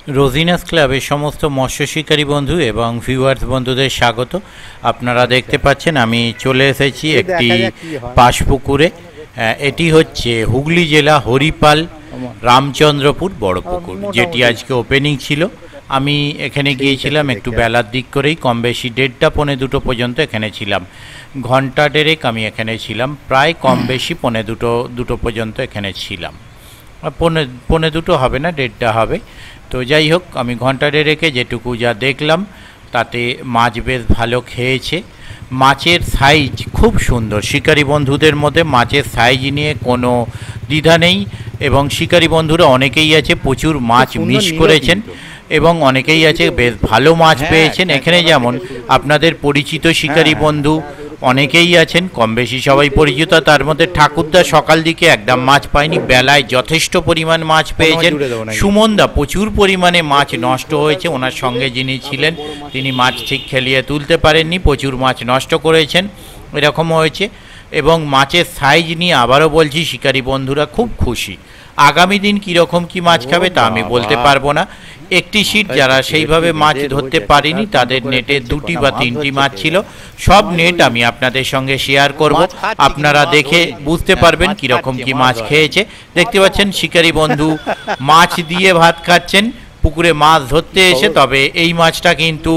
রোজিনাস ক্লাবের সমস্ত মৎস্য শিকারী বন্ধু এবং ভিউয়ার্স বন্ধুদের স্বাগত। আপনারা দেখতে পাচ্ছেন আমি চলে এসেছি একটি পাশপুকুরে। এটি হচ্ছে হুগলি জেলা হরিপাল রামচন্দ্রপুর বড় পুকুর, যেটি আজকে ওপেনিং ছিল। আমি এখানে গিয়েছিলাম একটু বেলার দিক করেই, কম বেশি 1:30 পৌনে 2 পর্যন্ত এখানে ছিলাম। ঘন্টা দেড়েক আমি এখানে ছিলাম, প্রায় কম বেশি পৌনে 2 পর্যন্ত এখানে ছিলাম। পৌনে 2 হবে না, 1:30 হবে। তো যাই হোক, আমি ঘন্টা দেড়েকে যেটুকু যা দেখলাম তাতে মাছ বেশ ভালো খেয়েছে। মাছের সাইজ খুব সুন্দর, শিকারী বন্ধুদের মধ্যে মাছের সাইজ নিয়ে কোনো দ্বিধা নেই, এবং শিকারী বন্ধুরা অনেকেই আছে প্রচুর মাছ মিস করেছেন এবং অনেকেই আছে বেশ ভালো মাছ পেয়েছেন। এখানে যেমন আপনাদের পরিচিত শিকারী বন্ধু অনেকেই আছেন, কম বেশি সবাই পরিচিত। তার মধ্যে ঠাকুরদা সকাল দিকে একদম মাছ পায়নি, বেলায় যথেষ্ট পরিমাণ মাছ পেয়েছেন। সুমনদা প্রচুর পরিমাণে মাছ নষ্ট হয়েছে, ওনার সঙ্গে যিনি ছিলেন তিনি মাছ ঠিক খেলিয়ে তুলতে পারেননি, প্রচুর মাছ নষ্ট করেছেন, এরকম হয়েছে। এবং মাছের সাইজ নিয়ে আবারও বলছি, শিকারী বন্ধুরা খুব খুশি। আগামী দিন কীরকম কী মাছ খাবে তা আমি বলতে পারবো না। একটি সিট যারা সেইভাবে মাছ ধরতে পারেনি তাদের নেটে 2টি বা 3টি মাছ ছিল। সব নেট আমি আপনাদের সঙ্গে শেয়ার করব, আপনারা দেখে বুঝতে পারবেন কীরকম কী মাছ খেয়েছে। দেখতে পাচ্ছেন শিকারী বন্ধু মাছ দিয়ে ভাত খাচ্ছেন পুকুরে মাছ ধরতে এসে। তবে এই মাছটা কিন্তু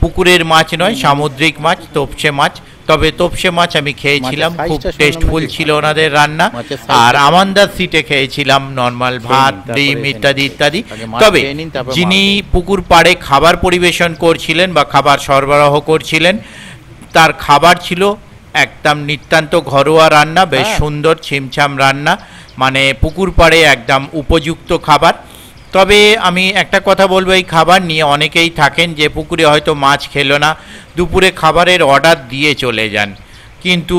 পুকুরের মাছ নয়, সামুদ্রিক মাছ, তোপসে মাছ। তবে তোপসে মাছ আমি খেয়েছিলাম, খুব টেস্টফুল ছিল ওনাদের রান্না। আর আমান্দার সিটে খেয়েছিলাম নর্মাল ভাত, ডিম ইত্যাদি ইত্যাদি। তবে যিনি পুকুর পাড়ে খাবার পরিবেশন করছিলেন বা খাবার সরবরাহ করছিলেন, তার খাবার ছিল একদম নিতান্ত ঘরোয়া রান্না, বেশ সুন্দর ছিমছাম রান্না, মানে পুকুর পাড়ে একদম উপযুক্ত খাবার। তবে আমি একটা কথা বলবো, এই খাবার নিয়ে অনেকেই থাকেন যে পুকুরে হয়তো মাছ খেলো না, দুপুরে খাবারের অর্ডার দিয়ে চলে যান, কিন্তু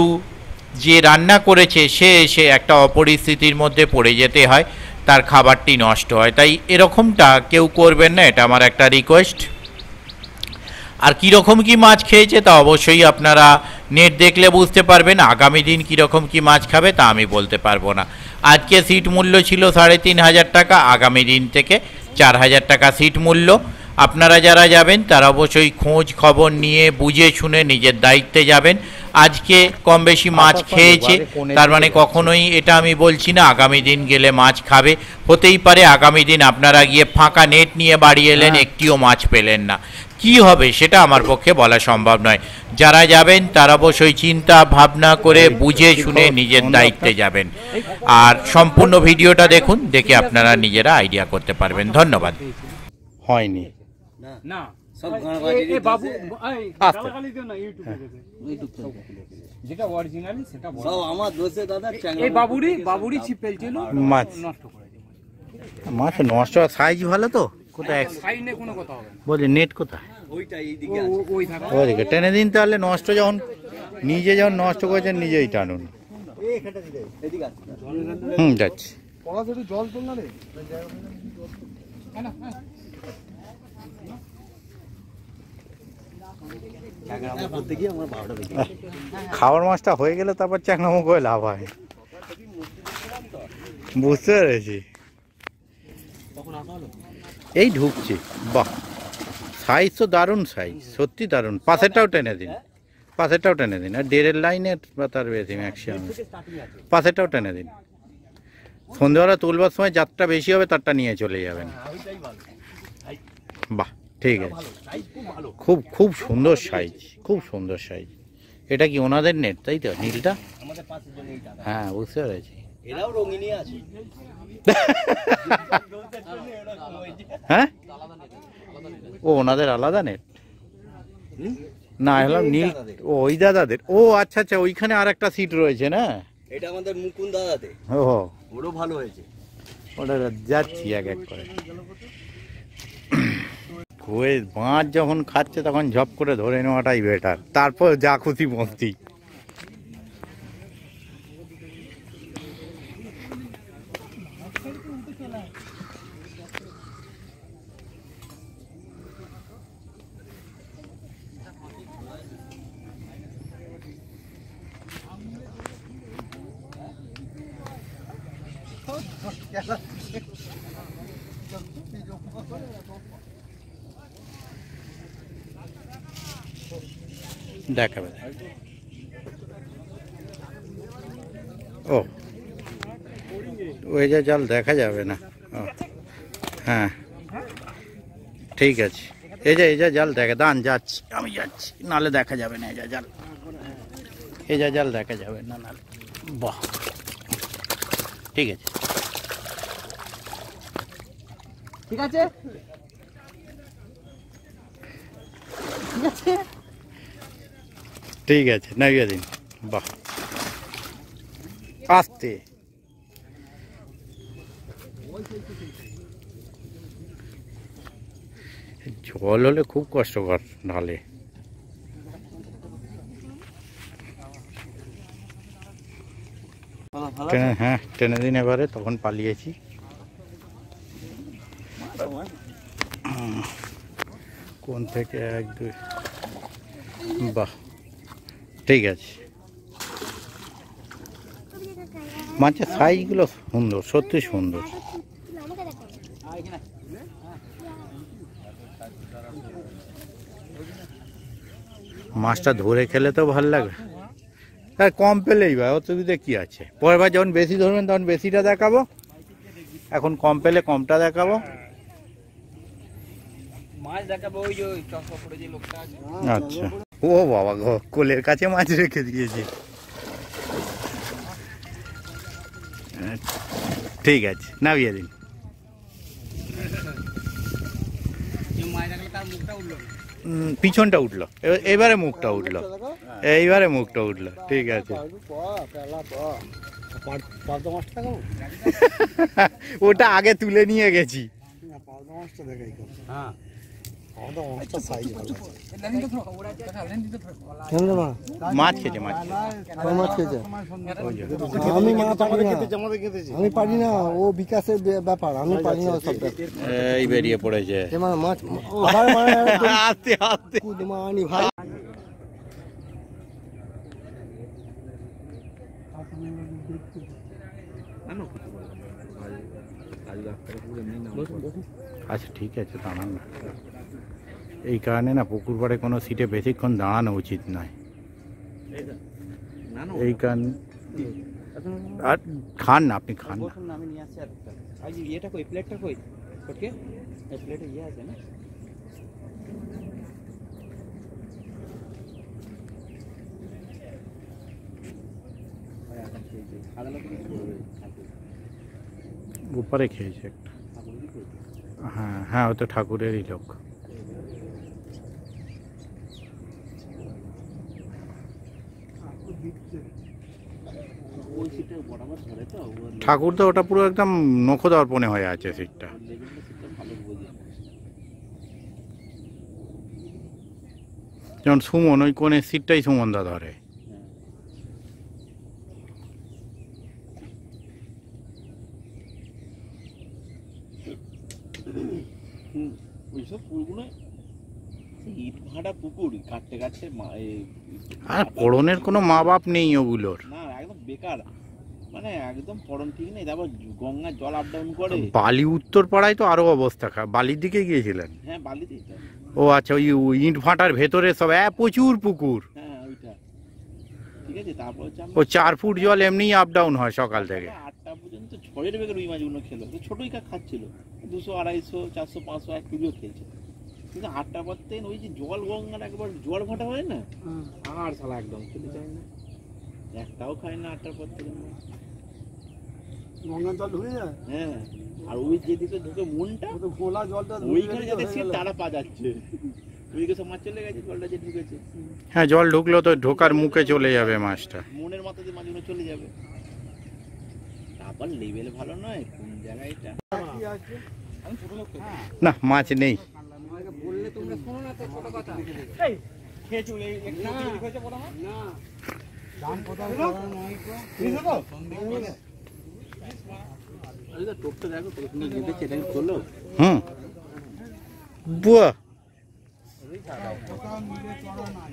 যে রান্না করেছে সে এসে একটা অপরিস্থিতির মধ্যে পড়ে যেতে হয়, তার খাবারটি নষ্ট হয়। তাই এরকমটা কেউ করবেন না, এটা আমার একটা রিকোয়েস্ট। আর কীরকম কী মাছ খেয়েছে তা অবশ্যই আপনারা নেট দেখলে বুঝতে পারবেন। আগামী দিন কীরকম কী মাছ খাবে তা আমি বলতে পারবো না। আজকে সিট মূল্য ছিল 3,500 টাকা, আগামী দিন থেকে 4,000 টাকা সিট মূল্য। আপনারা যারা যাবেন তারা অবশ্যই খোঁজ খবর নিয়ে বুঝে শুনে নিজের দায়িত্বে যাবেন। আজকে কম বেশি মাছ খেয়েছে তার মানে কখনোই এটা আমি বলছি না আগামী দিন গেলে মাছ খাবে। হতেই পারে আগামী দিন আপনারা গিয়ে ফাঁকা নেট নিয়ে বাড়ি এলেন, একটিও মাছ পেলেন না, কি হবে সেটা আমার পক্ষে বলা সম্ভব নয়। যারা যাবেন তারা অবশ্যই চিন্তা ভাবনা করে বুঝে শুনে নিজের দায়িত্বে যাবেন। আর সম্পূর্ণ ভিডিওটা দেখুন, দেখে আপনারা নিজেরা আইডিয়া করতে পারবেন। ধন্যবাদ। হয়নি না সব বাবু যেটা অরিজিনালি সেটা সব আমার দোষে দাদা। এই বাবুরি ছিপেল ছিল, মাছ নষ্ট করে মাছ নষ্ট। সাইজ ভালো তো, কোথায় সাইজ নিয়ে কোনো কথা হবে না। বলি নেট কোথায়? ওইটা এইদিকে আছে, ওই থাকে ওইদিকে টেনে দিন তাহলে। নষ্ট যখন নিজে যখন নষ্ট করেছেন নিজেই টানুন। এইদিকে আছে, যাচ্ছি। জল তোল না রে। খাবার মাছটা হয়ে গেলে তারপর চ্যাংড়ামো করে লাভ হয়, বুঝতে পেরেছি। এই ঢুকছি, বাহ সাইজ তো দারুণ সাইজ, সত্যি দারুণ। পাশেরটাও টেনে দিন, পাশেরটাও টেনে দিন। আর 1.5 লাইনের বা তার বেশি ম্যাক্সিমাম, পাশেরটাও টেনে দিন। সন্ধ্যেবেলা তুলবার সময় যাত্রা বেশি হবে তারটা নিয়ে চলে যাবেন। বাহ ঠিক আছে, খুব খুব সুন্দর সাইজ, খুব সুন্দর সাইজ। এটা কি ওনাদের নেট তাই তো, নীলটা? হ্যাঁ বুঝতে পেরেছি। হ্যাঁ ও ওনাদের আলাদা নেট না, এলাম নীল ওই দাদাদের। ও আচ্ছা আচ্ছা, ওইখানে আর একটা সিট রয়েছে না, এটা আমাদের মুকুন দাদাতে। ও ওরও ভালো হয়েছে, ওটা যাচ্ছি এক এক করে। কই মাছ যখন খাচ্ছে তখন ঝপ করে ধরে নেওয়াটাই বেটার, তারপর যা খুশি মস্তি। দেখাবে। ও ওই যে জাল দেখা যাবে না। ও হ্যাঁ ঠিক আছে, এই যে জাল দেখা দান, যাচ্ছি আমি, যাচ্ছি, নাহলে দেখা যাবে না। এই যে জাল দেখা যাবে না নাহলে। বাহ ঠিক আছে, ঠিক আছে, ঠিক আছে, ঠিক আছে, নামিয়ে দিন। বাহ আস্তে, জল হলে খুব কষ্টকর ঢালে। হ্যাঁ টেনে দিন এবারে, তখন পালিয়েছি। কোন থেকে 1 2, বাহ ঠিক আছে। মাছের সাইজগুলো সুন্দর, সত্যি সুন্দর। মাছটা ধরে খেলে তো ভালো লাগে, আর কম পেলেই ভাই অসুবিধা কি আছে। পরের বার যখন বেশি ধরবেন তখন বেশিটা দেখাবো, এখন কম পেলে কমটা দেখাবো। আচ্ছা, ও বাবা গো, কোলের কাছে মাছ রেখে দিয়েছে। ঠিক আছে, নামিয়ে দিন। পিছনটা উঠলো, এবারে মুখটা উঠলো, এইবারে মুখটা উঠলো। ঠিক আছে, ওটা আগে তুলে নিয়ে গেছি। মাছ খেয়েছে, মাছ খেয়েছে। আমি পারি না, ও বিকাশের ব্যাপার, আমি পারি না। এই বেরিয়ে পড়েছে মাছ আস্তে আস্তে। ভাই আচ্ছা ঠিক আছে, দাঁড়ান না। এই কারণে না পুকুর পাড়ে কোনো সিটে বেশিক্ষণ দাঁড়ানো উচিত নয়। এই কারণে আর খান না, আপনি খান না। আমি নিয়ে আসছি আরেকটা। এই এটা কই, প্লেটটা কই? ওকে, এই প্লেটে ইয়ে আছে না? উপরে খেয়েছে একটা। হ্যাঁ হ্যাঁ, ও তো ঠাকুরেরই লোক। ঠাকুর তো ওটা পুরো একদম নখদর্পণে হয়ে আছে সিটটা। যেমন সুমন, ওই কোণের সিটটাই সুমনদা ধরে। আর পড়নের কোনো মা বাপ নেই ওগুলোর, না একদম বেকার, মানে একদম পড়ন ঠিক নেই। তারপর গঙ্গার জল আপ ডাউন করে। বালি উত্তর পাড়ায় তো আরো অবস্থা খারাপ। বালির দিকে গিয়েছিলেন? হ্যাঁ বালিতেই তো। ও আচ্ছা, ওই ইট ভাটার ভেতরে সব প্রচুর পুকুর। হ্যাঁ ওইটা ঠিক আছে। তারপর ও 4 ফুট জল এমনি আপ ডাউন হয় সকাল থেকে। 8টা পর্যন্ত ঝড়ের বেগে রুই মাছগুলো খেলো, ছোটই কাক খাচ্ছিল, 200 250 400 500 1 কিলো খেয়েছে। কিন্তু 8টার পর থেকে ওই যে জল গঙ্গার একবার জোয়ার ভাটা হয় না, আর শালা একদম খেতে চায় না, একটাও খায় না 8টার পর থেকে। গঙ্গার জল ঢুকে যায়। হ্যাঁ, আর ওই যেদিকে ঢুকে মনটা খোলা জলটা ওইখানে যাতে সে তারা পা যাচ্ছে, ওইদিকে সব মাছ চলে গেছে, জলটা যে ঢুকেছে। হ্যাঁ, জল ঢুকলো তো ঢোকার মুখে চলে যাবে মাছটা, মনের মাথা দিয়ে মাছগুলো চলে যাবে। তারপর লেভেল ভালো নয়, কোন জায়গায় এটা না, মাছ নেই। বললে তোমরা শোনো না তো, ছোট কথা। এই খেয়ে চলে একটু হয়েছে বলো না, দাম কত নয় তো ঠিক আছে। আরে দা টপটা দেখো কত সুন্দর জিতেছে, এটা করলো। বুয়া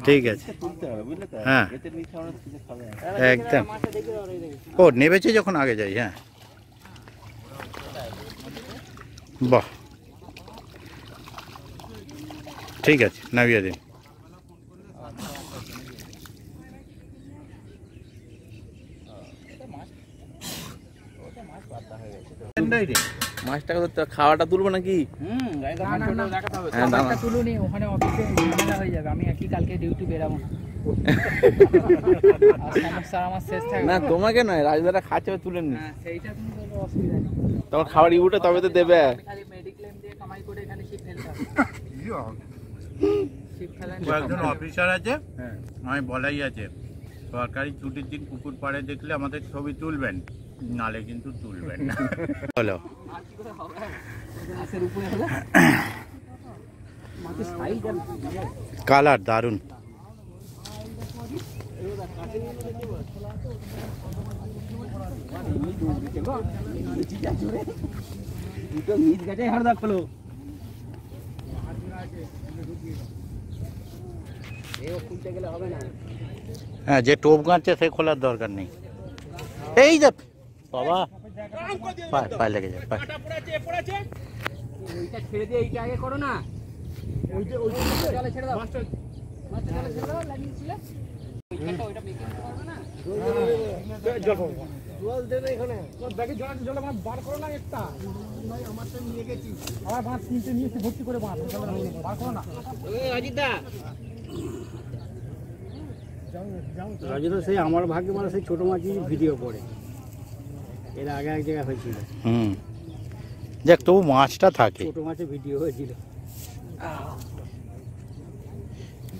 ঠিক আছে, তুলতে হবে বুঝলে তো। হ্যাঁ এতে নিচে আমরা কিছু খাবে না একদম। ও নেবেছে যখন আগে যাই। হ্যাঁ বাহ ঠিক আছে, নামিয়ে দিন। ওটাই রে মাছটাকে তো খাওয়াটা তুলবো নাকি? তুলুনি, ওখানে অফিসে ঝামেলা হয়ে যাবে। আমি একই কালকে ডিউটি বেরাবো না। সমস্যা আমার শেষ থাকবে না তোমাকে নয়, রাজদারা খাচ্ছে তুলে নি, সেইটা তুমি বলো, অসুবিধা নেই। তোমার খাবার ইউটা তবে তো দেবে। আমি খালি মেডিক্লেম দিয়ে কামাই করে এখানে শিপ ফেলতে হবে। শিপ ফেলেন একজন অফিসার আছে, আমি বলাই আছে সরকারি ছুটির দিন পুকুর পাড়ে দেখলে আমাদের ছবি তুলবেন, নালে কিন্তু তুলবেন না। হলো গাছের উপরে হলে মাছের সাইজ আর কালার দারুন। দুটো মিট গেছে হার দাগ হলো। এও খুলতে গেলে হবে না। হ্যাঁ, যে টোপ গাঁচ্ছে সে খোলার দরকার নেই। এই যে বাবা পায়ে লেগে যায়, পায়ে। ওইটা ছেড়ে দিয়ে এইটা আগে করো না। ওইটা জলে ছেড়ে দাও। মাছটা জলে ছেড়ে দাও, লাগিয়েছিলে। ওইটা ওইটা মেকিং করবে না। জল দে না এখানে। ব্যাগে জল মানে বার করো না একটা। ভাই আমারটা নিয়ে গেছি। আমার মাছ কিনতে নিয়েছি ভর্তি করে মাছ। বার করো না। এই অজিতদা। রাজুদা সেই আমার ভাগ্যে মানে সেই ছোট মাছই ভিডিও করে। এর আগে এক জায়গায় হয়েছিল। দেখ তবু মাছটা থাকে। ছোট মাছের ভিডিও হয়েছিল।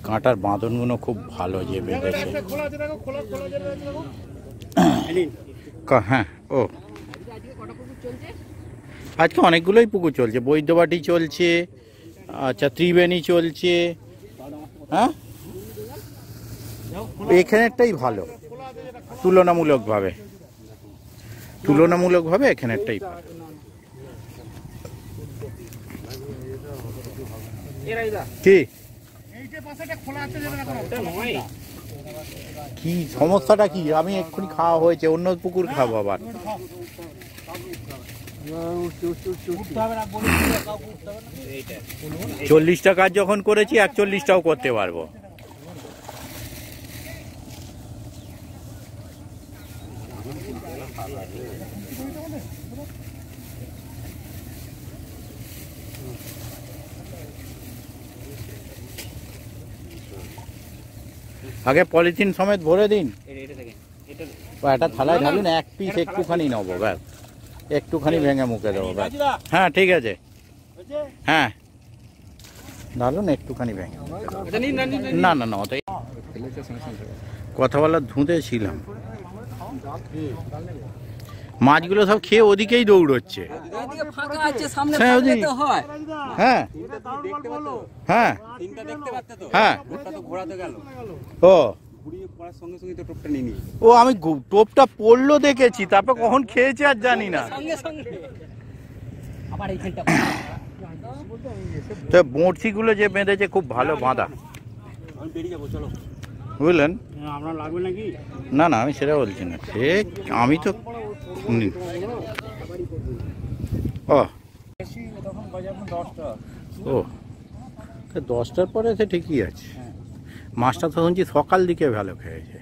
কাঁটার বাঁধনগুলো খুব ভালো যে বেঁধেছে। হ্যাঁ, ও আজকে অনেকগুলোই পুকুর চলছে, বৈদ্যবাটি চলছে, আচ্ছা ত্রিবেণী চলছে। হ্যাঁ, এখানেরটাই ভালো তুলনামূলকভাবে এখানেরটাই ভালো। কি কি সমস্যাটা কি? আমি এক্ষুনি খাওয়া হয়েছে, অন্য পুকুর খাবো আবার। 40টা কাজ যখন করেছি 41টাও করতে পারবো। আগে পলিথিন সমেত ভরে দিন, একটা থালায় ঢালুন, এক পিস একটুখানি নেবো, ব্যাস একটুখানি ভেঙে মুখে দেবো, ব্যাস। হ্যাঁ ঠিক আছে, হ্যাঁ ঢালুন একটুখানি ভেঙে। না না না, ওটাই কথা বলার ধুঁতে ছিলাম। মাছগুলো সব খেয়ে ওদিকেই দৌড়চ্ছে। হ্যাঁ হ্যাঁ হ্যাঁ হ্যাঁ, ও ও আমি টোপটা পড়লো দেখেছি, তারপর কখন খেয়েছে আর জানি না। তো বড়শিগুলো যে বেঁধেছে খুব ভালো বাঁধা, বুঝলেন? না না, আমি সেটা বলছি না, সে আমি তো ও 10টার পরে সে ঠিকই আছে। মাছটা তো শুনছি সকাল দিকে ভালো খেয়েছে।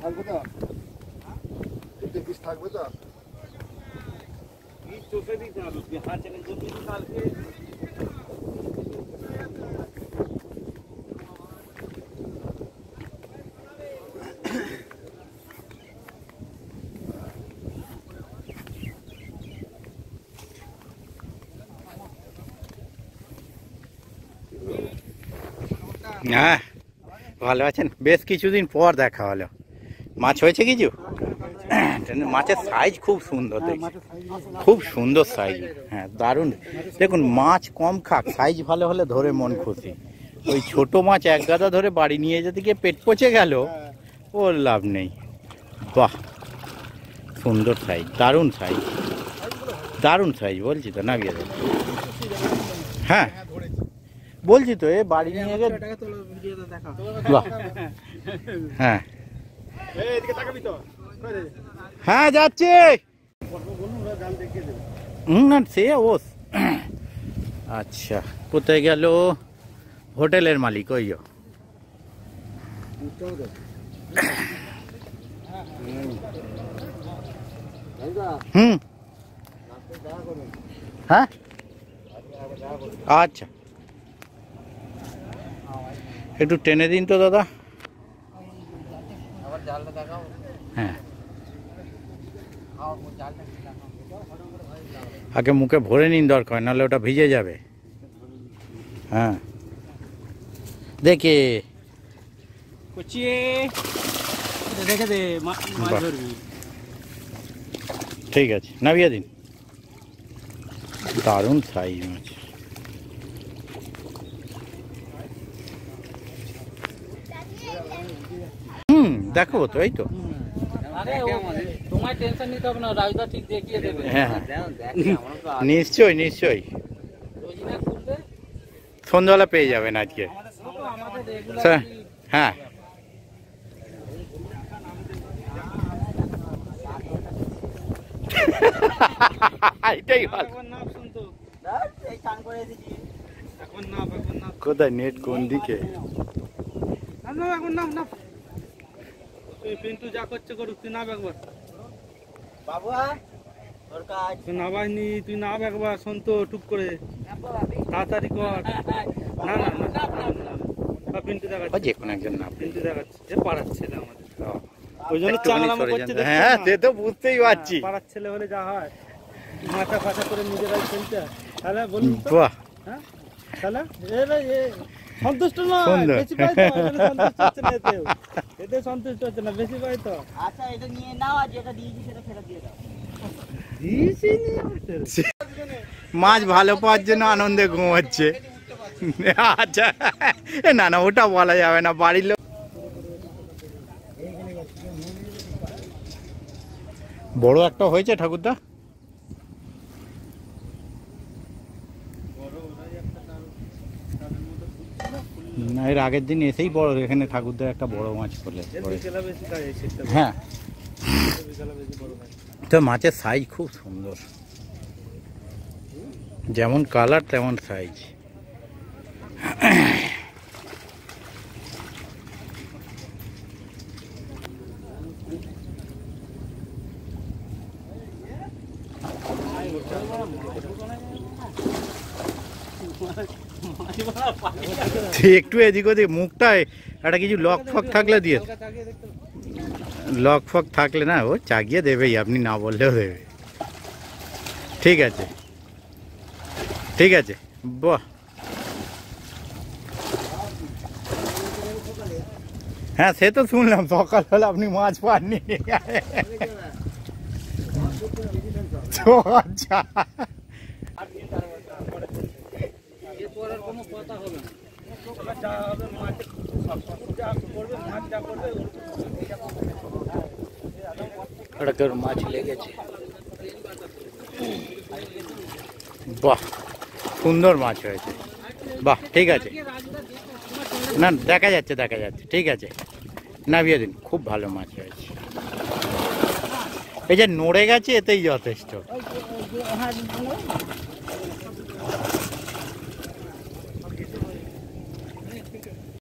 থাকবে তো, থাকবে তো। হ্যাঁ, ভালো আছেন? বেশ কিছুদিন পর দেখা হলো। মাছ হয়েছে কিছু? মাছের সাইজ খুব সুন্দর দেখছি, খুব সুন্দর সাইজ। হ্যাঁ, দারুণ। দেখুন, মাছ কম খাক, সাইজ ভালো হলে ধরে মন খুশি। ওই ছোট মাছ এক গাদা ধরে বাড়ি নিয়ে যেতে গিয়ে পেট পচে গেল, ওর লাভ নেই। বাহ, সুন্দর সাইজ, দারুণ সাইজ, দারুণ সাইজ বলছি তো। না বিয়ে, হ্যাঁ বলছি তো, এ বাড়ি নিয়ে গেলে। বাহ, হ্যাঁ হ্যাঁ যাচ্ছে। না সে ও আচ্ছা, কোথায় গেল হোটেলের মালিক? ওই হুম, হ্যাঁ আচ্ছা, একটু টেনে দিন তো দাদা। হ্যাঁ, আগে মুখে ভরে নিন দরকার, নাহলে ওটা ভিজে যাবে। হ্যাঁ, দেখে ঠিক আছে, নামিয়ে দিন। দারুণ সাইজ মাছ। দেখো তো, এই তো। তোমার টেনশন নিতে হবে না, রাজদা ঠিক দেখিয়ে দেবে। হ্যাঁ, নিশ্চয়ই নিশ্চয়ই, সন্ধ্যাবেলা পেয়ে যাবেন আজকে। হ্যাঁ, এটাই ভালো। কোথায় নেট, কোন দিকে? পিন্টু যা করছে করুক, তুই নাম একবার বাবা, তুই নামাসনি, তুই নাম একবার। শোন তো, টুক করে তাড়াতাড়ি কর। না না না, পিন্টু দেখাচ্ছে, যে কোনো একজন না, পিন্টু দেখাচ্ছে, যে পাড়ার ছেলে আমাদের, ওই জন্য চাংলামো করছে। হ্যাঁ, সে তো বুঝতেই পারছি, পাড়ার ছেলে হলে যা হয়, মাথা ফাটা করে নিজেরাই খেলতে। তাহলে বলুন তো, বাহ, হ্যাঁ তাহলে সন্তুষ্ট নয়, সুন্দর। বেশি পাই তো, সন্তুষ্ট হচ্ছে না এতেও, এতে সন্তুষ্ট হচ্ছে না, বেশি পাই তো। আচ্ছা, এটা নিয়ে নাও, আর যেটা দিয়েছি সেটা ফেরত দিয়ে দাও। মাছ ভালো পাওয়ার জন্য আনন্দে ঘুমাচ্ছে। আচ্ছা, না না, ওটা বলা যাবে না, বাড়ির লোক। বড় একটা হয়েছে ঠাকুরদা। না, এর আগের দিন এসেই বড়, এখানে ঠাকুরদা একটা বড় মাছ করলে। হ্যাঁ, তো মাছের সাইজ খুব সুন্দর, যেমন কালার তেমন সাইজ। একটু এদিক ওদিক মুখটায় একটা কিছু লক ফক থাকলে দিয়ে, লক ফক থাকলে না, ও চাগিয়ে দেবেই, আপনি না বললেও দেবে। ঠিক আছে, ঠিক আছে, বাহ। হ্যাঁ, সে তো শুনলাম সকালবেলা আপনি মাছ পাননি। আচ্ছা, মাছ লেগেছে। বাহ, সুন্দর মাছ হয়েছে। বাহ, ঠিক আছে, না দেখা যাচ্ছে, দেখা যাচ্ছে, ঠিক আছে, নামিয়ে দিন। খুব ভালো মাছ হয়েছে, এই যে নড়ে গেছে এতেই যথেষ্ট।